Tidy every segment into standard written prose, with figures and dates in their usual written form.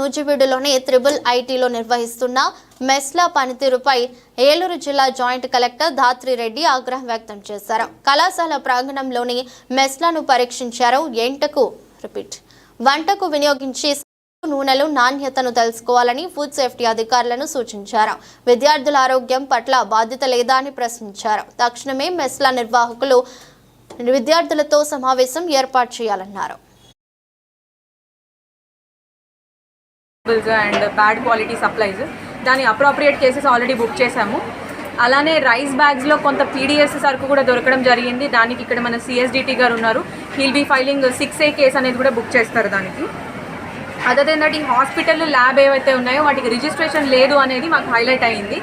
నూజివీడులోని triple ఐటీలో నిర్వహిస్తున్న మెస్ల పనితీరుపై ఏలూరు జిల్లా జాయింట్ కలెక్టర్ ధాత్రిరెడ్డి ఆగ్రహం వ్యక్తం చేశారు. కళాశాల ప్రాంగణంలోని మెస్లను పరీక్షించారు. వంటకు వినియోగించే నూనెలు నాణ్యతను తెలుసుకోవాలని ఫుడ్ సేఫ్టీ అధికారులను సూచించారు. విద్యార్థుల ఆరోగ్యం పట్ల బాధ్యత లేదా అని ప్రశ్నించారు. తక్షణమే మెస్ల నిర్వాహకులు విద్యార్థులతో సమావేశం ఏర్పాటు చేయాలన్నారు. అండ్ బ్యాడ్ క్వాలిటీ సప్లైస్ దాని అప్రోప్రియేట్ కేసెస్ ఆల్రెడీ బుక్ చేశాము. అలానే రైస్ బ్యాగ్స్లో కొంత పీడిఎస్ సరుకు కూడా దొరకడం జరిగింది. దానికి ఇక్కడ మన సిఎస్డిటీ గారు ఉన్నారు. He'll be filing 6A case అనేది కూడా బుక్ చేస్తారు. దానికి అదర్ దెన్ దట్ ఈ హాస్పిటల్ ల్యాబ్ ఏవైతే ఉన్నాయో వాటికి రిజిస్ట్రేషన్ లేదు అనేది మాకు హైలైట్ అయింది.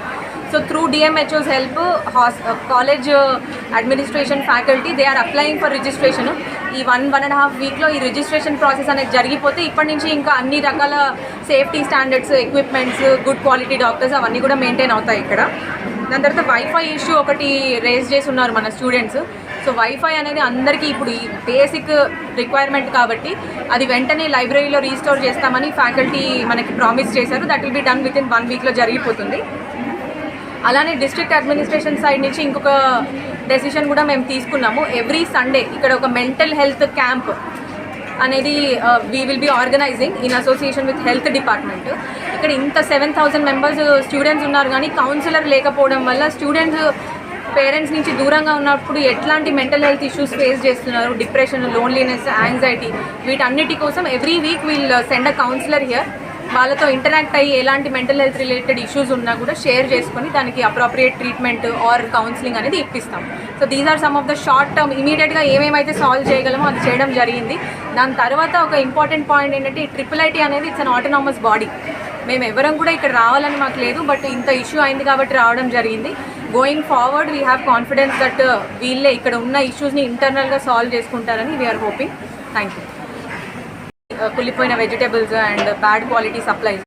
So through DMHO's help college administration faculty they are applying for registration. ఈ 1.5 వీక్లో ఈ రిజిస్ట్రేషన్ ప్రాసెస్ అనేది జరిగిపోతే ఇప్పటి నుంచి ఇంకా అన్ని రకాల safety standards, equipments, good quality doctors అవన్నీ కూడా మెయింటైన్ అవుతాయి ఇక్కడ. దాని తర్వాత వైఫై ఇష్యూ ఒకటి రేజ్ చేసి ఉన్నారు మన స్టూడెంట్స్. సో వైఫై అనేది అందరికీ ఇప్పుడు ఈ బేసిక్ రిక్వైర్మెంట్ కాబట్టి అది వెంటనే లైబ్రరీలో రీస్టోర్ చేస్తామని ఫ్యాకల్టీ మనకి ప్రామిస్ చేశారు. That will be done with in 1 వీక్లో జరిగిపోతుంది. అలానే డిస్ట్రిక్ట్ అడ్మినిస్ట్రేషన్ సైడ్ నుంచి ఇంకొక డెసిషన్ కూడా మేము తీసుకున్నాము. ఎవ్రీ సండే ఇక్కడ ఒక మెంటల్ హెల్త్ క్యాంప్ అనేది we will be organizing in association with health department. ఇక్కడ ఇంత 7,000 మెంబర్స్ స్టూడెంట్స్ ఉన్నారు, కానీ కౌన్సిలర్ లేకపోవడం వల్ల స్టూడెంట్స్ పేరెంట్స్ నుంచి దూరంగా ఉన్నప్పుడు ఎట్లాంటి మెంటల్ హెల్త్ ఇష్యూస్ ఫేస్ చేస్తున్నారు, డిప్రెషన్, లోన్లీనెస్, యాంగ్జైటీ, వీటన్నిటి కోసం every week wheel send a counsellor here. వాళ్ళతో ఇంటరాక్ట్ అయ్యి ఎలాంటి మెంటల్ హెల్త్ రిలేటెడ్ ఇష్యూస్ ఉన్నా కూడా షేర్ చేసుకొని దానికి అప్రోప్రియేట్ ట్రీట్మెంట్ ఆర్ కౌన్సిలింగ్ అనేది ఇప్పిస్తాం. So these are some of the short term ఇమీడియట్గా ఏమేమైతే సాల్వ్ చేయగలమో అది చేయడం జరిగింది. దాని తర్వాత ఒక ఇంపార్టెంట్ పాయింట్ ఏంటంటే ఈ ట్రిపుల్ ఐటీ అనేది ఇట్స్ అన్ ఆటోనామస్ బాడీ. మేము ఎవరం కూడా ఇక్కడ రావాలని మాకు లేదు, బట్ ఇంత ఇష్యూ అయింది కాబట్టి రావడం జరిగింది. Going forward we have confidence that వీళ్ళే ఇక్కడ ఉన్న ఇష్యూస్ని ఇంటర్నల్గా సాల్వ్ చేసుకుంటారని వీఆర్ హోపింగ్. Thank you. కుళ్ళిపోయిన vegetables and bad quality supplies